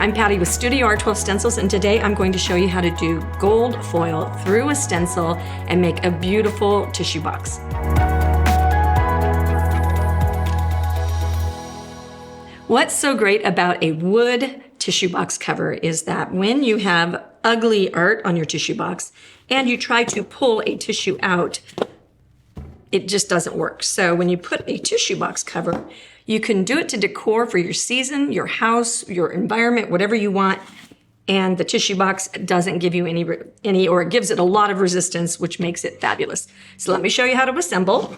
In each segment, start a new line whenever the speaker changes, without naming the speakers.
I'm Patty with StudioR12 Stencils, and today I'm going to show you how to do gold foil through a stencil and make a beautiful tissue box. What's so great about a wood tissue box cover is that when you have ugly art on your tissue box and you try to pull a tissue out, it just doesn't work. So when you put a tissue box cover, you can do it to decor for your season, your house, your environment, whatever you want. And the tissue box doesn't give you any, or it gives it a lot of resistance, which makes it fabulous. So let me show you how to assemble,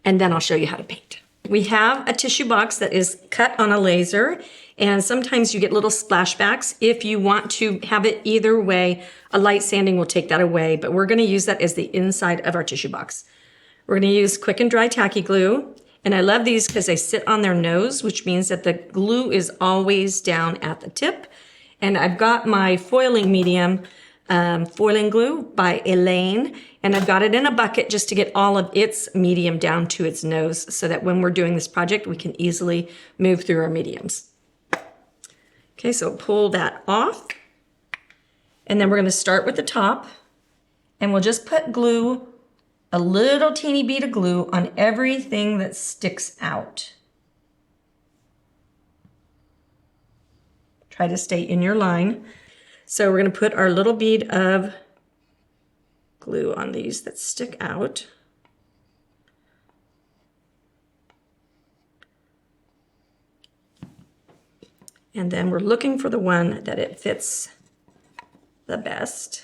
and then I'll show you how to paint. We have a tissue box that is cut on a laser, and sometimes you get little splashbacks. If you want to have it either way, a light sanding will take that away, but we're gonna use that as the inside of our tissue box. We're gonna use quick and dry tacky glue. And I love these because they sit on their nose, which means that the glue is always down at the tip. And I've got my foiling medium, foiling glue by Elaine, and I've got it in a bucket just to get all of its medium down to its nose so that when we're doing this project, we can easily move through our mediums. Okay, so pull that off. And then we're gonna start with the top, and we'll just put glue, a little teeny bead of glue on everything that sticks out. Try to stay in your line. So we're going to put our little bead of glue on these that stick out. And then we're looking for the one that it fits the best.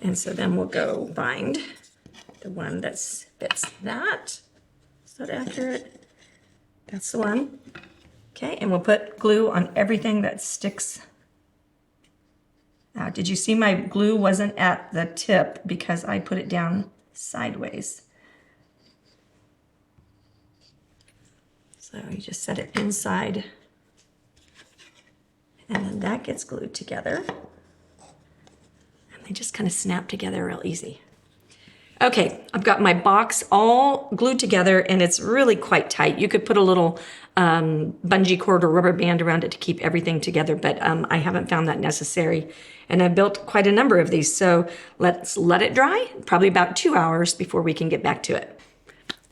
And so then we'll go find the one that fits that. Is that accurate? That's the one. Okay, and we'll put glue on everything that sticks out. Did you see my glue wasn't at the tip because I put it down sideways? So you just set it inside, and then that gets glued together. They just kind of snap together real easy. Okay, I've got my box all glued together and it's really quite tight. You could put a little bungee cord or rubber band around it to keep everything together, but I haven't found that necessary. And I've built quite a number of these, so let's let it dry, probably about 2 hours before we can get back to it.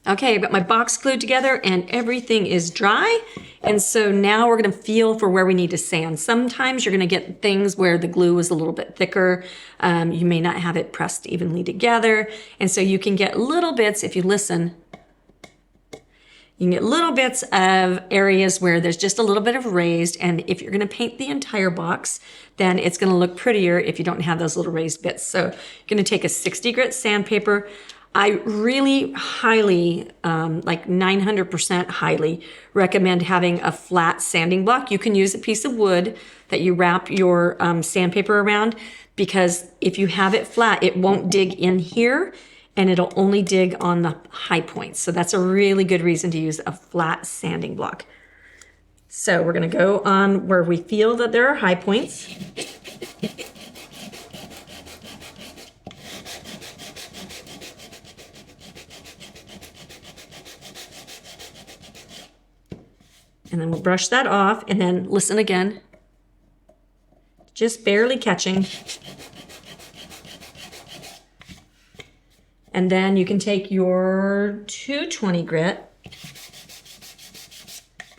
Okay, I've got my box glued together and everything is dry. And so now we're gonna feel for where we need to sand. Sometimes you're gonna get things where the glue is a little bit thicker. You may not have it pressed evenly together. And so you can get little bits, if you listen, you can get little bits of areas where there's just a little bit of raised. And if you're gonna paint the entire box, then it's gonna look prettier if you don't have those little raised bits. So you're gonna take a 60 grit sandpaper. I really highly, like 900% highly recommend having a flat sanding block. You can use a piece of wood that you wrap your sandpaper around, because if you have it flat, it won't dig in here and it'll only dig on the high points. So that's a really good reason to use a flat sanding block. So we're gonna go on where we feel that there are high points. And then we'll brush that off and then listen again. Just barely catching. And then you can take your 220 grit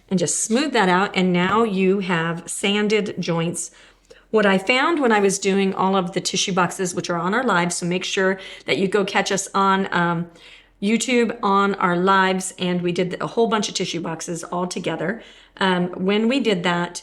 and just smooth that out. And now you have sanded joints. What I found when I was doing all of the tissue boxes, which are on our lives, so make sure that you go catch us on YouTube on our lives, and we did a whole bunch of tissue boxes all together. When we did that,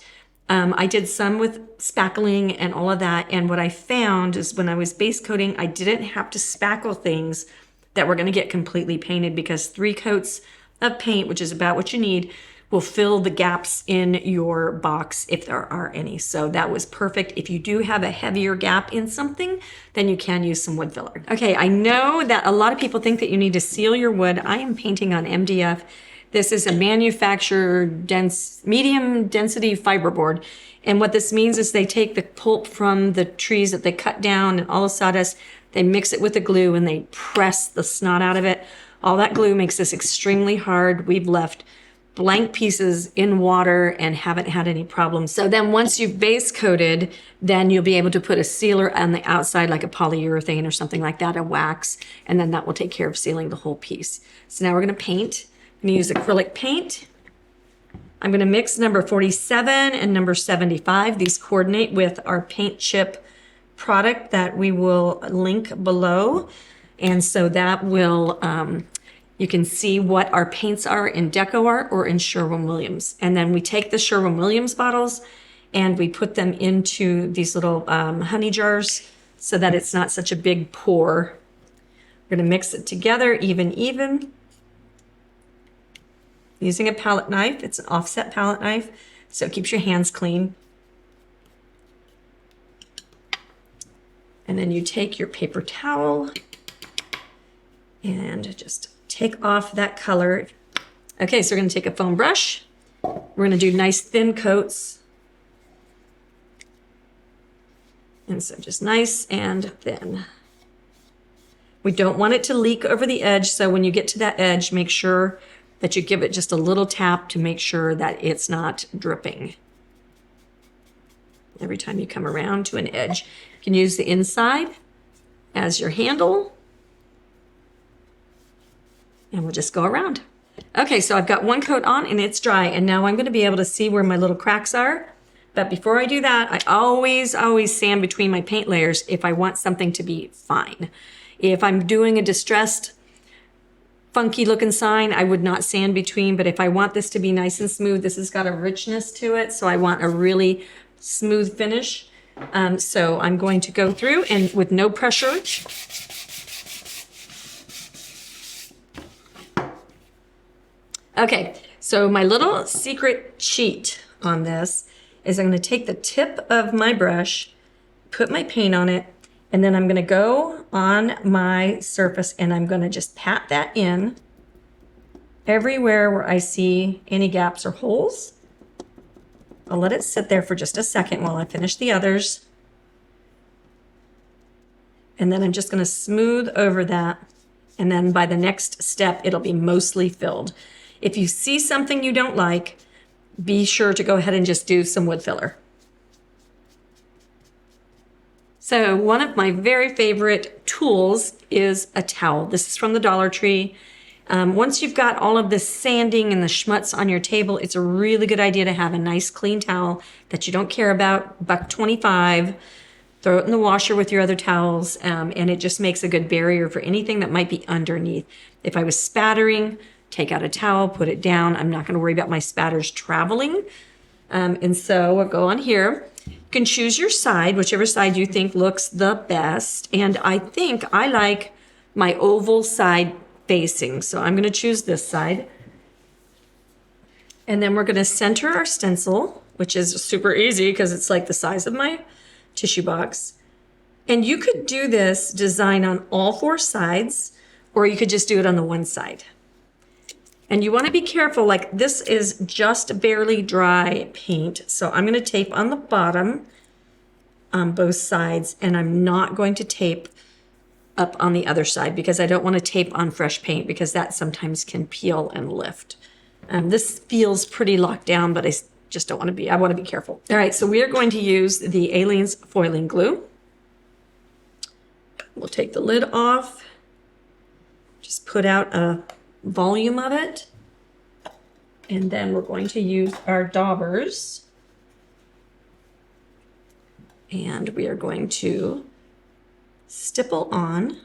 I did some with spackling and all of that, and what I found is when I was base coating, I didn't have to spackle things that were gonna get completely painted, because 3 coats of paint, which is about what you need, will fill the gaps in your box if there are any. So that was perfect. If you do have a heavier gap in something, then you can use some wood filler. Okay, I know that a lot of people think that you need to seal your wood. I am painting on MDF. This is a manufactured medium density fiberboard. And what this means is they take the pulp from the trees that they cut down and all the sawdust, they mix it with the glue and they press the snot out of it. All that glue makes this extremely hard. We've left blank pieces in water and haven't had any problems. So then once you've base coated, then you'll be able to put a sealer on the outside, like a polyurethane or something like that, a wax, and then that will take care of sealing the whole piece. So now we're gonna paint. I'm gonna use acrylic paint. I'm gonna mix number 47 and number 75. These coordinate with our paint chip product that we will link below. And so that will, you can see what our paints are in Decor or in Sherwin-Williams. And then we take the Sherwin-Williams bottles and we put them into these little honey jars so that it's not such a big pour. We're gonna mix it together even. Using a palette knife, it's an offset palette knife, so it keeps your hands clean. And then you take your paper towel and just take off that color. Okay, so we're gonna take a foam brush. We're gonna do nice thin coats. And so just nice and thin. We don't want it to leak over the edge, so when you get to that edge, make sure that you give it just a little tap to make sure that it's not dripping. Every time you come around to an edge, you can use the inside as your handle. And we'll just go around. Okay, so I've got one coat on and it's dry, and now I'm gonna be able to see where my little cracks are. But before I do that, I always sand between my paint layers if I want something to be fine. If I'm doing a distressed, funky looking sign, I would not sand between, but if I want this to be nice and smooth, this has got a richness to it, so I want a really smooth finish. So I'm going to go through and with no pressure. Okay, so my little secret cheat on this is I'm gonna take the tip of my brush, put my paint on it, and then I'm gonna go on my surface and I'm gonna just pat that in everywhere where I see any gaps or holes. I'll let it sit there for just a second while I finish the others. And then I'm just gonna smooth over that. And then by the next step, it'll be mostly filled. If you see something you don't like, be sure to go ahead and just do some wood filler. So one of my very favorite tools is a towel. This is from the Dollar Tree. Once you've got all of this sanding and the schmutz on your table, it's a really good idea to have a nice clean towel that you don't care about, $1.25. Throw it in the washer with your other towels, and it just makes a good barrier for anything that might be underneath. If I was spattering, take out a towel, put it down. I'm not gonna worry about my spatters traveling. And so we'll go on here. You can choose your side, whichever side you think looks the best. And I think I like my oval side facing. So I'm gonna choose this side. And then we're gonna center our stencil, which is super easy because it's like the size of my tissue box. And you could do this design on all four sides, or you could just do it on the one side. And you want to be careful, like this is just barely dry paint. So I'm going to tape on the bottom on both sides, and I'm not going to tape up on the other side because I don't want to tape on fresh paint because that sometimes can peel and lift. This feels pretty locked down, but I just don't want to be, I want to be careful. All right, so we are going to use the Aleene's foiling glue. We'll take the lid off, just put out a volume of it, and then we're going to use our daubers, and we are going to stipple on.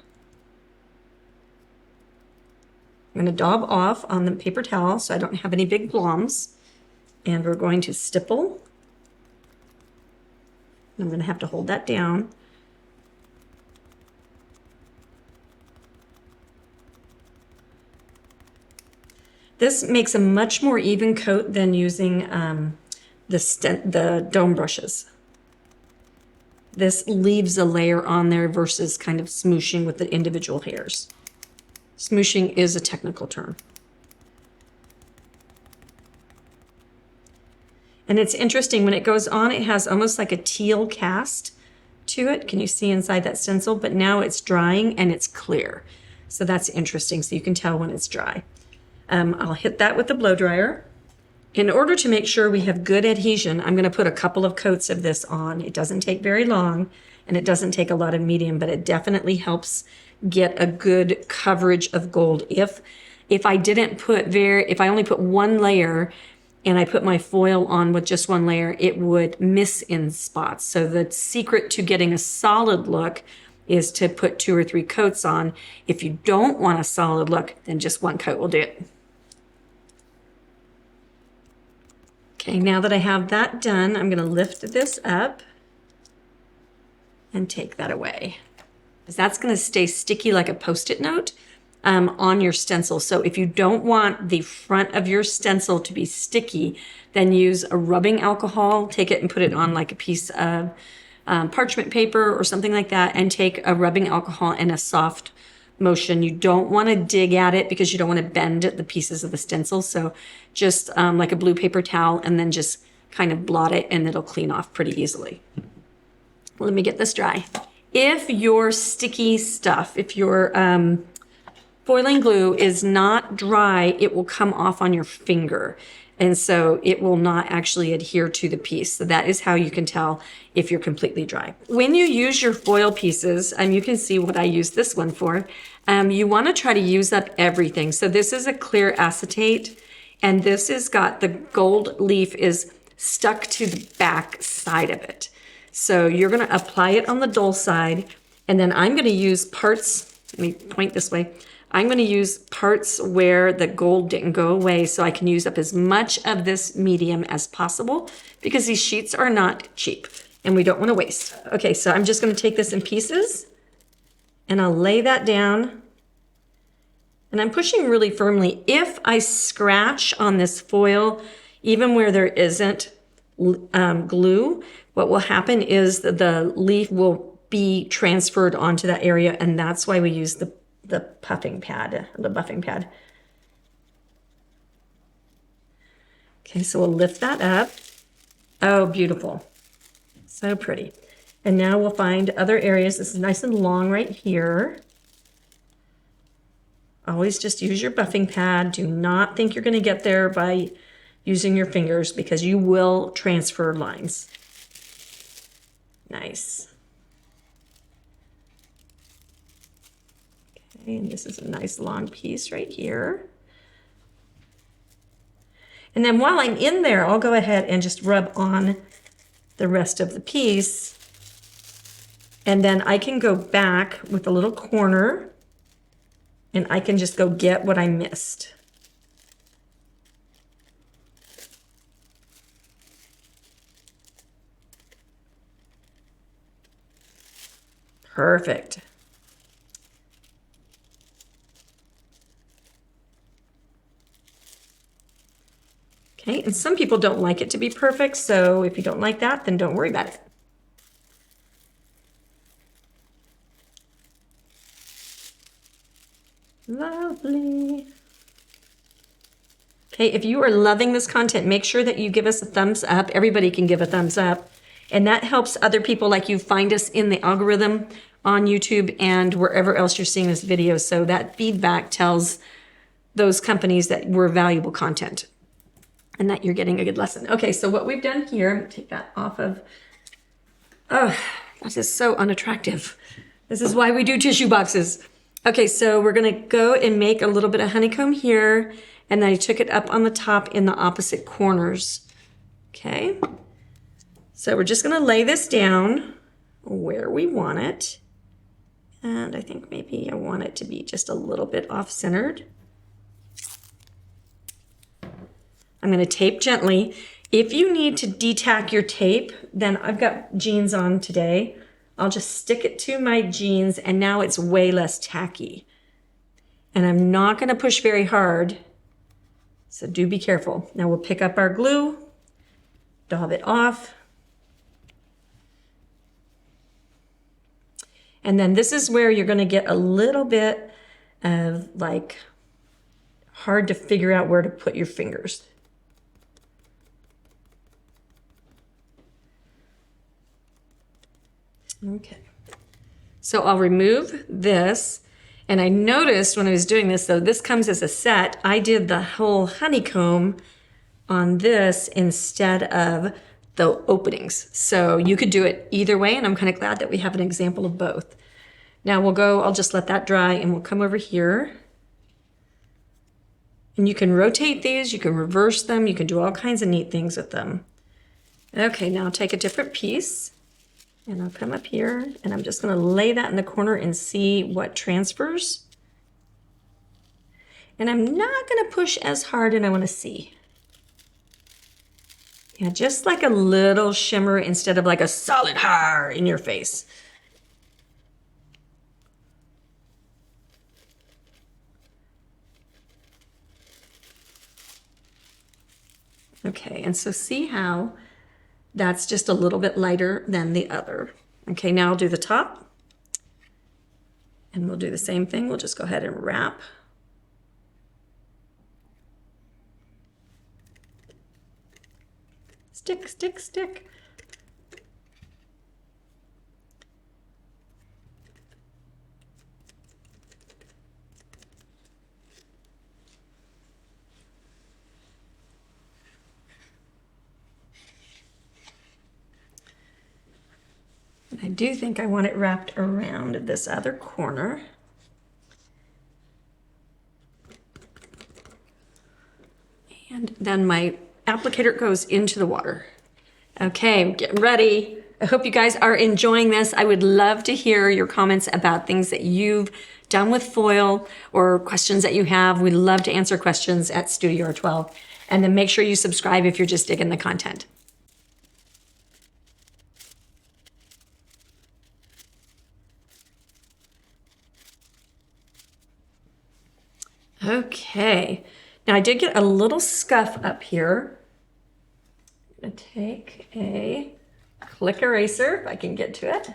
I'm going to daub off on the paper towel so I don't have any big globs, and we're going to stipple. I'm going to have to hold that down. This makes a much more even coat than using the dome brushes. This leaves a layer on there versus kind of smooshing with the individual hairs. Smooshing is a technical term. And it's interesting, when it goes on, it has almost like a teal cast to it. Can you see inside that stencil? But now it's drying and it's clear. So that's interesting, so you can tell when it's dry. I'll hit that with the blow dryer. In order to make sure we have good adhesion, I'm going to put a couple of coats of this on. It doesn't take very long, and it doesn't take a lot of medium, but it definitely helps get a good coverage of gold. If I only put one layer and I put my foil on with just one layer, it would miss in spots. So the secret to getting a solid look is to put 2 or 3 coats on. If you don't want a solid look, then just 1 coat will do it. Okay, now that I have that done, I'm gonna lift this up and take that away, because that's gonna stay sticky like a Post-it note on your stencil. So if you don't want the front of your stencil to be sticky, then use a rubbing alcohol, take it and put it on like a piece of parchment paper or something like that, and take a rubbing alcohol in a soft motion. You don't want to dig at it because you don't want to bend the pieces of the stencil. So just like a blue paper towel, and then just kind of blot it and it'll clean off pretty easily. Let me get this dry. If your sticky stuff, if your foiling glue is not dry, it will come off on your finger. And so it will not actually adhere to the piece. So that is how you can tell if you're completely dry. When you use your foil pieces, and you can see what I use this one for, you want to try to use up everything. So this is a clear acetate, and this has got the gold leaf is stuck to the back side of it. So you're going to apply it on the dull side, and then I'm going to use parts, let me point this way, I'm going to use parts where the gold didn't go away so I can use up as much of this medium as possible, because these sheets are not cheap and we don't want to waste. Okay, so I'm just going to take this in pieces and I'll lay that down, and I'm pushing really firmly. If I scratch on this foil, even where there isn't glue, what will happen is that the leaf will be transferred onto that area, and that's why we use the buffing pad. Okay, so we'll lift that up. Oh, beautiful. So pretty. And now we'll find other areas. This is nice and long right here. Always just use your buffing pad. Do not think you're going to get there by using your fingers, because you will transfer lines. Nice. Okay, and this is a nice long piece right here. And then while I'm in there, I'll go ahead and just rub on the rest of the piece. And then I can go back with a little corner and I can just go get what I missed. Perfect. Okay, and some people don't like it to be perfect, so if you don't like that, then don't worry about it. Lovely. Okay, if you are loving this content, make sure that you give us a thumbs up. Everybody can give a thumbs up. And that helps other people like you find us in the algorithm on YouTube and wherever else you're seeing this video. So that feedback tells those companies that we're valuable content and that you're getting a good lesson. Okay, so what we've done here, I'm gonna take that off of, oh, this is so unattractive. This is why we do tissue boxes. Okay, so we're gonna go and make a little bit of honeycomb here, and then I took it up on the top in the opposite corners. Okay, so we're just gonna lay this down where we want it. And I think maybe I want it to be just a little bit off-centered. I'm gonna tape gently. If you need to detack your tape, then I've got jeans on today. I'll just stick it to my jeans and now it's way less tacky. And I'm not gonna push very hard, so do be careful. Now we'll pick up our glue, daub it off. And then this is where you're gonna get a little bit of like hard to figure out where to put your fingers. Okay, so I'll remove this, and I noticed when I was doing this, though, this comes as a set. I did the whole honeycomb on this instead of the openings. So you could do it either way, and I'm kind of glad that we have an example of both. Now I'll just let that dry, and we'll come over here. And you can rotate these, you can reverse them, you can do all kinds of neat things with them. Okay, now I'll take a different piece, and I'll come up here, and I'm just gonna lay that in the corner and see what transfers. And I'm not gonna push as hard, and I wanna see. Yeah, just like a little shimmer instead of like a solid har in your face. Okay, and so see how that's just a little bit lighter than the other. Okay, now I'll do the top. And we'll do the same thing. We'll just go ahead and wrap. Stick, stick, stick. I do think I want it wrapped around this other corner. And then my applicator goes into the water. Okay, get ready. I hope you guys are enjoying this. I would love to hear your comments about things that you've done with foil or questions that you have. We'd love to answer questions at StudioR12. And then make sure you subscribe if you're just digging the content. Okay, now I did get a little scuff up here. I'm gonna take a click eraser, if I can get to it.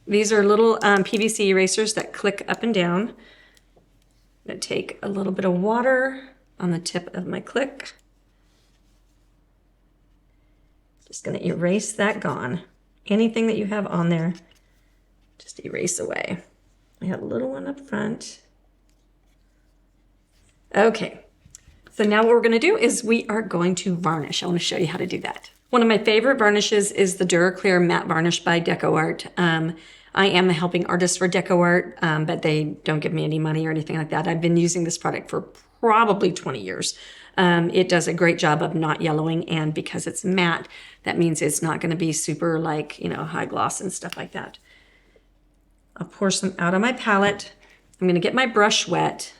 These are little PVC erasers that click up and down. I'm gonna take a little bit of water on the tip of my click. Just gonna erase that gone. Anything that you have on there, just erase away. I have a little one up front. Okay, so now what we're gonna do is we are going to varnish. I wanna show you how to do that. One of my favorite varnishes is the DuraClear Matte Varnish by DecoArt. I am the helping artist for DecoArt, but they don't give me any money or anything like that. I've been using this product for probably 20 years. It does a great job of not yellowing, and because it's matte, that means it's not gonna be super like, high gloss and stuff like that. I'll pour some out on my palette. I'm gonna get my brush wet.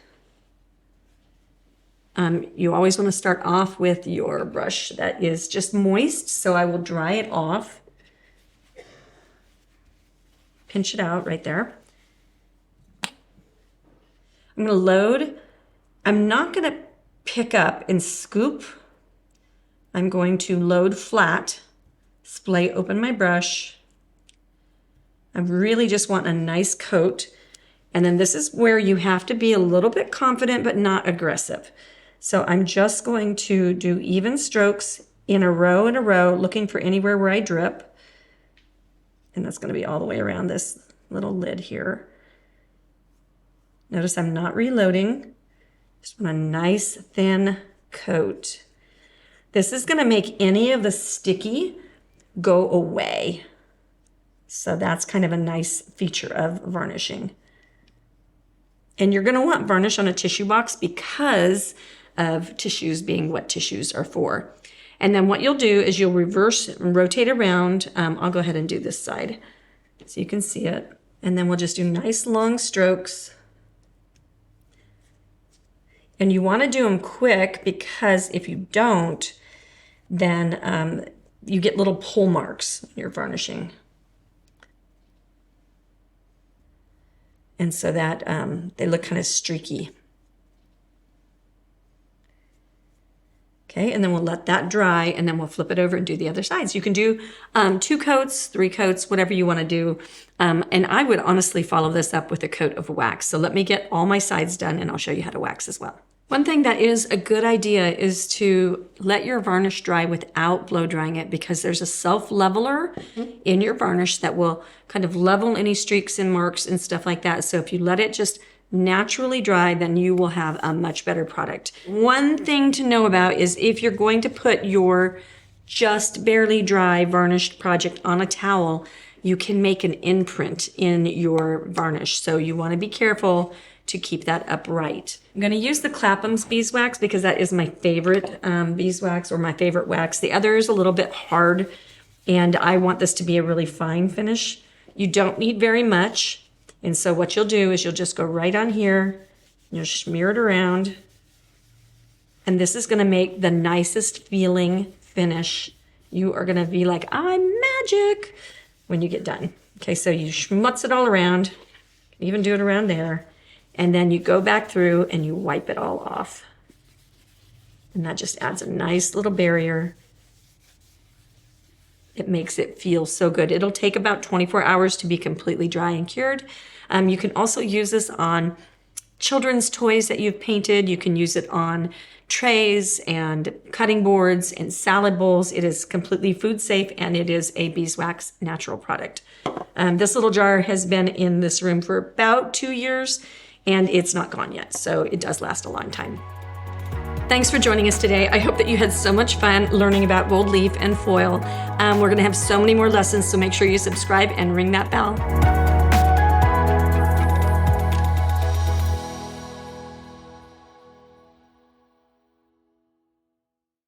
You always want to start off with your brush that is just moist, so I will dry it off. Pinch it out right there. I'm going to load. I'm not going to pick up and scoop. I'm going to load flat, splay open my brush. I really just want a nice coat. And then this is where you have to be a little bit confident, but not aggressive. So I'm just going to do even strokes in a row, looking for anywhere where I drip. And that's going to be all the way around this little lid here. Notice I'm not reloading. Just want a nice thin coat. This is going to make any of the sticky go away. So that's kind of a nice feature of varnishing. And you're going to want varnish on a tissue box because of tissues being what tissues are for. And then what you'll do is you'll reverse and rotate around. I'll go ahead and do this side so you can see it. And then we'll just do nice long strokes. And you want to do them quick because if you don't, then you get little pull marks when you're varnishing. And so that they look kind of streaky. Okay, and then we'll let that dry, and then we'll flip it over and do the other sides. You can do 2 coats, 3 coats, whatever you want to do. And I would honestly follow this up with a coat of wax. So let me get all my sides done, and I'll show you how to wax as well. One thing that is a good idea is to let your varnish dry without blow drying it, because there's a self-leveler in your varnish that will kind of level any streaks and marks and stuff like that. So if you let it just naturally dry, then you will have a much better product. One thing to know about is if you're going to put your just barely dry varnished project on a towel, you can make an imprint in your varnish. So you want to be careful to keep that upright. I'm going to use the Clapham's beeswax because that is my favorite beeswax, or my favorite wax. The other is a little bit hard, and I want this to be a really fine finish. You don't need very much. And so what you'll do is you'll just go right on here, you'll smear it around, and this is going to make the nicest feeling finish. You are going to be like, I'm magic when you get done. Okay, so you schmutz it all around, even do it around there, and then you go back through and you wipe it all off. And that just adds a nice little barrier. It makes it feel so good. It'll take about 24 hours to be completely dry and cured. You can also use this on children's toys that you've painted. You can use it on trays and cutting boards and salad bowls. It is completely food safe, and it is a beeswax natural product. This little jar has been in this room for about 2 years, and it's not gone yet, so it does last a long time. Thanks for joining us today. I hope that you had so much fun learning about gold leaf and foil. We're gonna have so many more lessons, so make sure you subscribe and ring that bell.